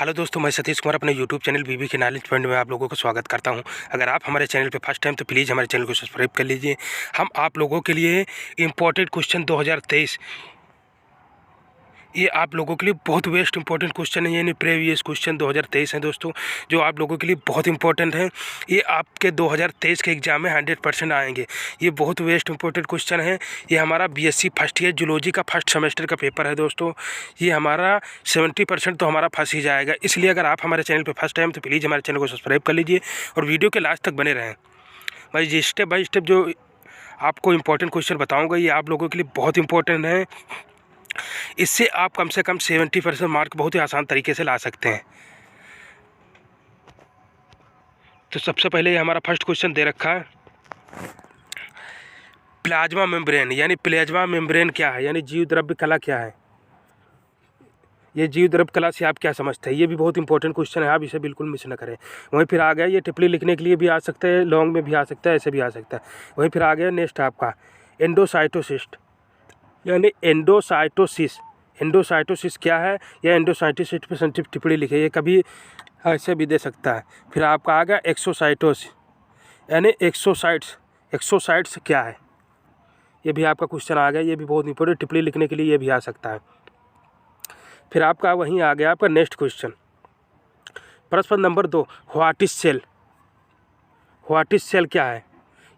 Hello दोस्तों, मैं सतीश कुमार अपने यूट्यूब चैनल बीबी के नॉलेज पॉइंट में आप लोगों का स्वागत करता हूं। अगर आप हमारे चैनल पे फर्स्ट टाइम तो प्लीज़ हमारे चैनल को सब्सक्राइब कर लीजिए। हम आप लोगों के लिए इम्पोर्टेंट क्वेश्चन 2023 ये आप लोगों के लिए बहुत बेस्ट इंपॉर्टेंट क्वेश्चन है, यानी प्रीवियस क्वेश्चन 2023 है दोस्तों, जो आप लोगों के लिए बहुत इंपॉर्टेंट है। ये आपके 2023 के एग्ज़ाम में 100% आएंगे। ये बहुत बेस्ट इंपॉर्टेंट क्वेश्चन है। ये हमारा बीएससी फर्स्ट ईयर जूलॉजी का फर्स्ट सेमेस्टर का पेपर है दोस्तों। ये हमारा 70% तो हमारा फंस ही जाएगा। इसलिए अगर आप हमारे चैनल पर फर्स्ट टाइम तो प्लीज़ हमारे चैनल को सब्सक्राइब कर लीजिए और वीडियो के लास्ट तक बने रहें। मैं जी स्टेप बाई स्टेप जो आपको इम्पोर्टेंट क्वेश्चन बताऊँगा, ये आप लोगों के लिए बहुत इंपॉर्टेंट है। इससे आप कम से कम 70% मार्क बहुत ही आसान तरीके से ला सकते हैं। तो सबसे पहले हमारा फर्स्ट क्वेश्चन दे रखा है, प्लाज्मा मेम्ब्रेन यानी प्लाज्मा मेम्ब्रेन क्या है, यानी जीव द्रव्य कला क्या है। ये जीव द्रव्य कला से आप क्या समझते हैं। ये भी बहुत इंपॉर्टेंट क्वेश्चन है, आप इसे बिल्कुल मिस न करें। वहीं फिर आ गया, ये टिप्पणी लिखने के लिए भी आ सकता है, लॉन्ग में भी आ सकता है, ऐसे भी आ सकता है। वहीं फिर आ गया नेक्स्ट आपका एंडोसाइटोसिस्ट यानी एंडोसाइटोसिस। एंडोसाइटोसिस क्या है या एंडोसाइटोसिस पे संक्षिप्त टिप्पणी लिखे, ये कभी ऐसे भी दे सकता है। फिर आपका आ गया एक्सोसाइटोसिस यानी एक्सोसाइट्स। एक्सोसाइट्स क्या है, ये भी आपका क्वेश्चन आ गया। ये भी बहुत इंपॉर्टेंट, टिप्पणी लिखने के लिए ये भी आ सकता है। फिर आपका वहीं आ गया आपका नेक्स्ट क्वेश्चन, प्रश्न number 2, what is cell. What is cell क्या है,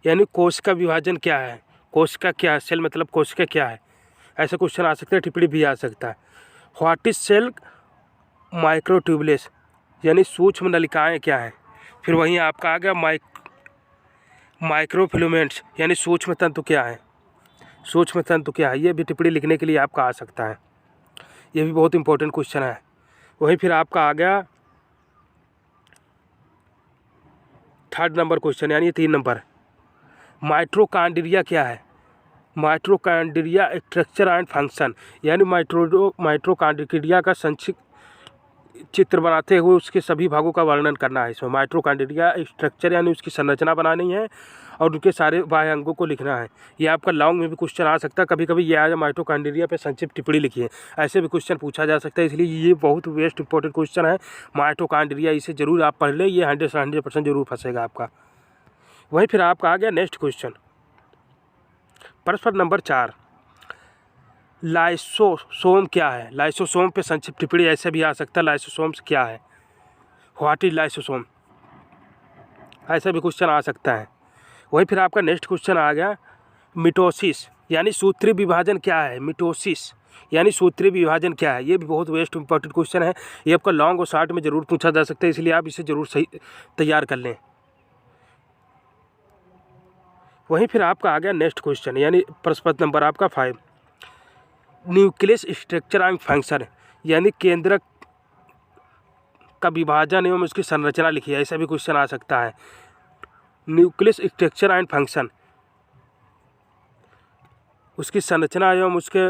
यानी कोश का विभाजन क्या है। कोश का क्या है, सेल मतलब कोश का क्या है, ऐसे क्वेश्चन आ सकते हैं, टिप्पणी भी आ सकता है। व्हाट इज सेल माइक्रोट्यूबुलस यानी सूक्ष्म नलिकाएं क्या है। फिर वहीं आपका आ गया माइक्रोफिलामेंट्स यानी सूक्ष्म तंतु क्या है। सूक्ष्म तंतु क्या है, ये भी टिप्पणी लिखने के लिए आपका आ सकता है। ये भी बहुत इंपॉर्टेंट क्वेश्चन है। वहीं फिर आपका आ गया थर्ड नंबर क्वेश्चन यानी 3 नंबर, माइटोकॉन्ड्रिया क्या है। माइटोकॉन्ड्रिया स्ट्रक्चर एंड फंक्शन यानी माइटोकॉन्ड्रिया का संक्षिप्त चित्र बनाते हुए उसके सभी भागों का वर्णन करना है। इसमें माइटोकॉन्ड्रिया स्ट्रक्चर यानी उसकी संरचना बनानी है और उनके सारे बाह्य अंगों को लिखना है। ये आपका लॉन्ग में भी क्वेश्चन आ सकता है, कभी कभी ये आ जाए माइटोकॉन्ड्रिया पे संक्षिप्त टिप्पणी लिखिए, ऐसे भी क्वेश्चन पूछा जा सकता है। इसलिए ये बहुत बेस्ट इंपॉर्टेंट क्वेश्चन है माइटोकॉन्ड्रिया, इसे जरूर आप पढ़ लें, ये 100% जरूर फंसेगा आपका। वहीं फिर आपका आ गया नेक्स्ट क्वेश्चन, प्रश्न नंबर 4, लाइसोसोम क्या है। लाइसोसोम पे संक्षिप्त टिप्पणी ऐसे भी आ सकता है, लाइसोसोम्स क्या है, व्हाट इज लाइसोसोम, ऐसा भी क्वेश्चन आ सकता है। वहीं फिर आपका नेक्स्ट क्वेश्चन आ गया, मिटोसिस यानी सूत्रीय विभाजन क्या है। मिटोसिस यानी सूत्रीय विभाजन क्या है, ये भी बहुत बेस्ट इंपॉर्टेंट क्वेश्चन है। ये आपका लॉन्ग और शॉर्ट में जरूर पूछा जा सकता है, इसलिए आप इसे जरूर सही तैयार कर लें। वहीं फिर आपका आ गया नेक्स्ट क्वेश्चन यानी प्रश्न नंबर आपका 5, न्यूक्लियस स्ट्रक्चर एंड फंक्शन यानी केंद्रक का विभाजन एवं उसकी संरचना लिखिए, ऐसा भी क्वेश्चन आ सकता है। न्यूक्लियस स्ट्रक्चर एंड फंक्शन, उसकी संरचना एवं उसके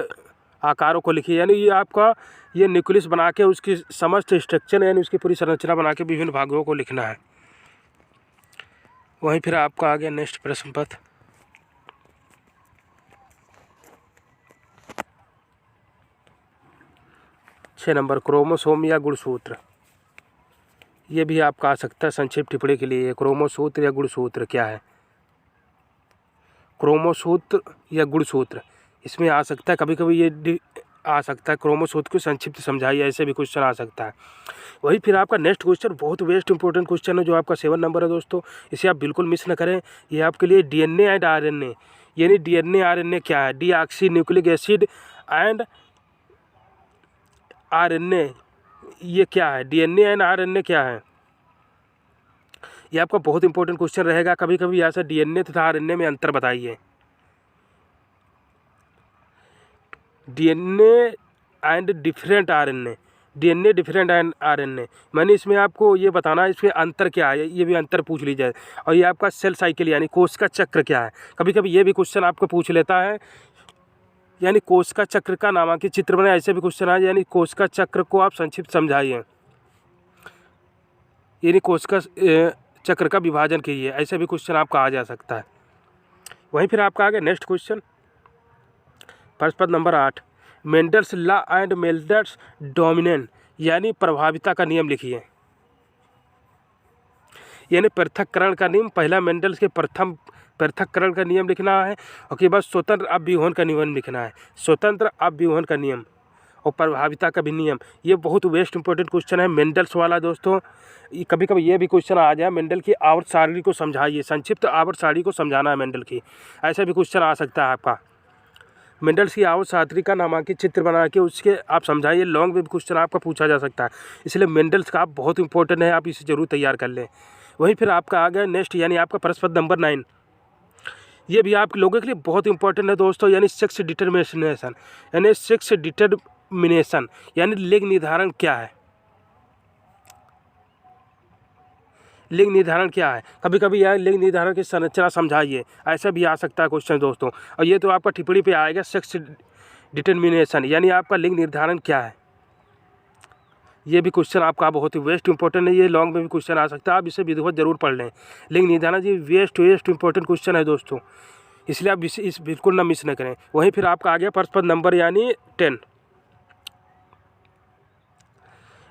आकारों को लिखिए, यानी ये आपका ये न्यूक्लियस बना के उसकी समस्त स्ट्रक्चर यानी उसकी पूरी संरचना बना के विभिन्न भागों को लिखना है। वहीं फिर आपका आ गया नेक्स्ट प्रश्न पत्र, 6 नंबर, क्रोमोसोम या गुणसूत्र। ये भी आपका आ सकता है संक्षिप्त टिप्पणी के लिए, क्रोमोसूत्र या गुणसूत्र क्या है। क्रोमोसूत्र या गुणसूत्र इसमें आ सकता है, कभी कभी ये आ सकता है क्रोमोसूत्र को संक्षिप्त समझाइए, ऐसे भी क्वेश्चन आ सकता है। वही फिर आपका नेक्स्ट क्वेश्चन बहुत बेस्ट इंपॉर्टेंट क्वेश्चन है, जो आपका 7 नंबर है दोस्तों, इसे आप बिल्कुल मिस न करें। ये आपके लिए डीएनए एंड आरएनए यानी डीएनए आरएनए क्या है, deoxy nucleic acid and RNA ये क्या है, डीएनए एंड आरएनए क्या है। ये आपका बहुत इंपॉर्टेंट क्वेश्चन रहेगा, कभी कभी ऐसा डीएनए तथा आरएनए में अंतर बताइए। DNA and different RNA, DNA different and RNA, मैंने इसमें आपको ये बताना है इसमें अंतर क्या है, ये भी अंतर पूछ लीजिए। और ये आपका सेल साइकिल यानी कोश का चक्र क्या है, कभी कभी ये भी क्वेश्चन आपको पूछ लेता है, यानी कोश का चक्र का नामांकित चित्र बनाए, ऐसे भी क्वेश्चन आए, यानी कोश का चक्र को आप संक्षिप्त समझाइए, यानी कोश का चक्र का विभाजन कीजिए, ऐसे भी क्वेश्चन आपका आ जा सकता है। वहीं फिर आपका आ गया नेक्स्ट क्वेश्चन, प्रश्न number 8, Mendel's law and Mendel's dominant यानी प्रभाविता का नियम लिखिए, यानी पृथक्करण का नियम। पहला मेंडल्स के प्रथम पृथक्करण का नियम लिखना है, और के बाद स्वतंत्र अपव्यूहन का नियम लिखना है, स्वतंत्र अपव्यूहन का नियम और प्रभाविता का भी नियम। ये बहुत वेस्ट इंपॉर्टेंट क्वेश्चन है मेंडल्स वाला दोस्तों। कभी कभी ये भी क्वेश्चन आ जाए, मेंडल की आवर्त सारणी को समझाइए, संक्षिप्त आवर्त सारणी को समझाना है मेंडल की, ऐसा भी क्वेश्चन आ सकता है आपका। मेंडल्स की आवर्त सारणी का नामांकित चित्र बना के उसके आप समझाइए, लॉन्ग में भी क्वेश्चन आपका पूछा जा सकता है। इसलिए मेंडल्स का आप बहुत इंपॉर्टेंट है, आप इसे जरूर तैयार कर लें। वहीं फिर आपका आ गया नेक्स्ट, यानी आपका प्रश्न नंबर 9। ये भी आप लोगों के लिए बहुत इंपॉर्टेंट है दोस्तों, यानी सेक्स डिटर्मिनेशन, यानी सेक्स डिटर्मिनेशन यानी लिंग निर्धारण क्या है। लिंग निर्धारण क्या है, कभी कभी यह लिंग निर्धारण की संरचना समझाइए, ऐसा भी आ सकता है क्वेश्चन दोस्तों। और ये तो आपका टिप्पणी पे आएगा, सेक्स डिटर्मिनेशन यानी आपका लिंग निर्धारण क्या है। ये भी क्वेश्चन आपका बहुत ही वेस्ट इंपॉर्टेंट है, ये लॉन्ग में भी क्वेश्चन आ सकता है, आप इसे विधिवत जरूर पढ़ लें। लिंग निर्धारण जी वेस्ट इंपॉर्टेंट क्वेश्चन है दोस्तों, इसलिए आप इस बिल्कुल ना मिस न करें। वहीं फिर आपका आ गया प्रश्न नंबर यानी 10,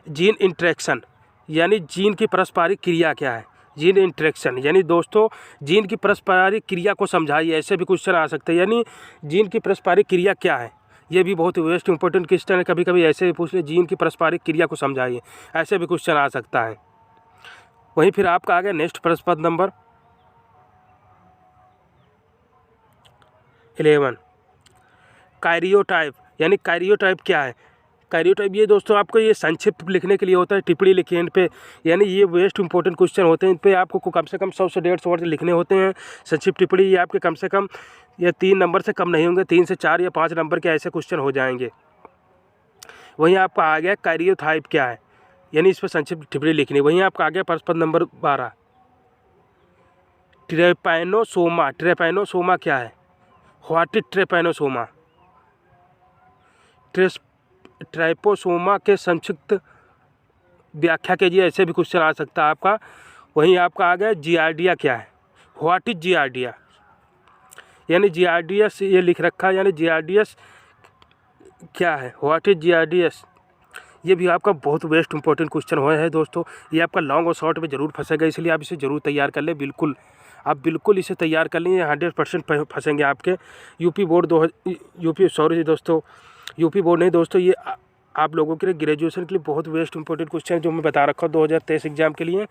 जीन इंटरेक्शन यानी जीन की पारस्परिक क्रिया क्या है। जीन इंटरेक्शन यानी दोस्तों जीन की पारस्परिक क्रिया को समझाइए, ऐसे भी क्वेश्चन आ सकते हैं, यानी जीन की पारस्परिक क्रिया क्या है। ये भी बहुत वेस्ट इंपॉर्टेंट क्वेश्चन है, कभी कभी ऐसे भी पूछ ले, जीन की पारस्परिक क्रिया को समझाइए, ऐसे भी क्वेश्चन आ सकता है। वहीं फिर आपका आ गया नेक्स्ट प्रश्न नंबर 11, कैरियोटाइप यानी कैरियोटाइप क्या है। कैरियोटाइप ये दोस्तों आपको ये संक्षिप्त लिखने के लिए होता है, टिप्पणी लिखिए इन पे, यानी ये वेस्ट इंपॉर्टेंट क्वेश्चन होते हैं, इन पे आपको कम से कम 100 से 150 वर्ड लिखने होते हैं संक्षिप्त टिप्पणी। ये आपके कम से कम ये 3 नंबर से कम नहीं होंगे, 3 से 4 या 5 नंबर के ऐसे क्वेश्चन हो जाएंगे। वहीं आपका आ गया कैरियोटाइप क्या है, यानी इस पर संक्षिप्त टिप्पणी लिखनी। वहीं आपका आ गया प्रश्न नंबर 12, ट्रेपैनोसोमा। ट्रेपैनोसोमा क्या है, व्हाट इज ट्रेपैनोसोमा। ट्राइपोसोमा के संक्षिप्त व्याख्या कीजिए, ऐसे भी क्वेश्चन आ सकता है आपका। वहीं आपका आ गया जियार्डिया क्या है, व्हाट इज जियार्डिया, यानी जियार्डियस ये लिख रखा है, यानी जियार्डियस क्या है, व्हाट इज जियार्डियस। ये भी आपका बहुत वेस्ट इंपॉर्टेंट क्वेश्चन हुआ है दोस्तों, ये आपका लॉन्ग और शॉर्ट में जरूर फंसेगा, इसलिए आप इसे जरूर तैयार कर लें। बिल्कुल आप बिल्कुल इसे तैयार कर लें, 100% फंसेंगे आपके। यूपी बोर्ड यूपी बोर्ड नहीं दोस्तों, ये आप लोगों के लिए ग्रेजुएशन के लिए बहुत वेस्ट इंपॉर्टेंट क्वेश्चन जो मैं बता रखा हूँ 2023 एग्जाम के लिए।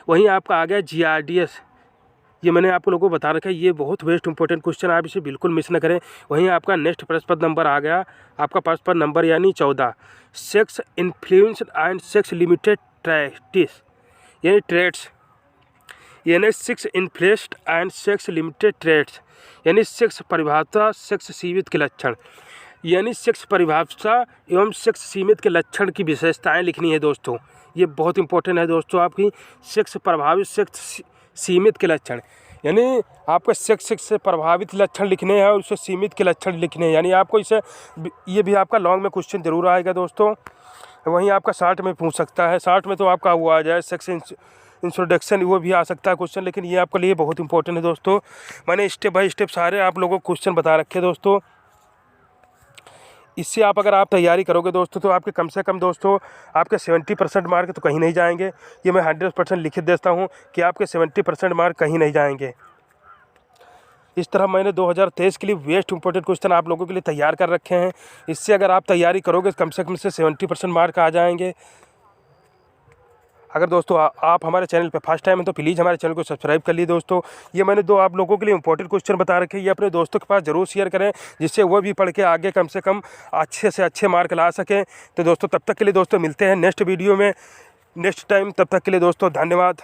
वहीं आपका आ गया जीआरडीएस, ये मैंने आप लोगों को बता रखा है, ये बहुत वेस्ट इंपॉर्टेंट क्वेश्चन, आप इसे बिल्कुल मिस न करें। वहीं आपका नेक्स्ट प्रश्न नंबर आ गया आपका प्रश्न नंबर यानी 14, sex influence and sex limited traits यानी ट्रेट्स, यानी sex influenced and sex limited traits यानी सेक्स परिभाषा सेक्स सीमित के लक्षण, यानी सेक्स परिभाषा एवं सेक्स सीमित के लक्षण की विशेषताएं लिखनी है दोस्तों। ये बहुत इंपॉर्टेंट है दोस्तों, आपकी सेक्स प्रभावित सेक्स सीमित के लक्षण, यानी आपको सेक्स से प्रभावित लक्षण लिखने हैं और उससे सीमित के लक्षण लिखने हैं, यानी आपको इसे ये भी आपका लॉन्ग में क्वेश्चन जरूर आएगा दोस्तों। वहीं आपका शॉर्ट में पूछ सकता है, शॉर्ट में तो आपका वो आ जाए सेक्स इंट्रोडक्शन, वो भी आ सकता है क्वेश्चन, लेकिन ये आपके लिए बहुत इंपॉर्टेंट है दोस्तों। मैंने स्टेप बाय स्टेप सारे आप लोगों को क्वेश्चन बता रखे दोस्तों, इससे आप अगर आप तैयारी करोगे दोस्तों तो आपके कम से कम दोस्तों आपके 70% मार्क तो कहीं नहीं जाएंगे। ये मैं 100% लिख देता हूँ कि आपके 70% मार्क कहीं नहीं जाएंगे। इस तरह मैंने 2023 के लिए वेस्ट इंपॉर्टेंट क्वेश्चन आप लोगों के लिए तैयार कर रखे हैं, इससे अगर आप तैयारी करोगे कम से 70% मार्क आ जाएंगे। अगर दोस्तों आप हमारे चैनल पर फर्स्ट टाइम हैं तो प्लीज़ हमारे चैनल को सब्सक्राइब कर लीजिए दोस्तों। ये मैंने दो आप लोगों के लिए इंपॉर्टेंट क्वेश्चन बता रखे हैं, ये अपने दोस्तों के पास जरूर शेयर करें, जिससे वो भी पढ़ के आगे कम से कम अच्छे से अच्छे मार्क ला सकें। तो दोस्तों तब तक के लिए दोस्तों मिलते हैं नेक्स्ट वीडियो में नेक्स्ट टाइम, तब तक के लिए दोस्तों धन्यवाद।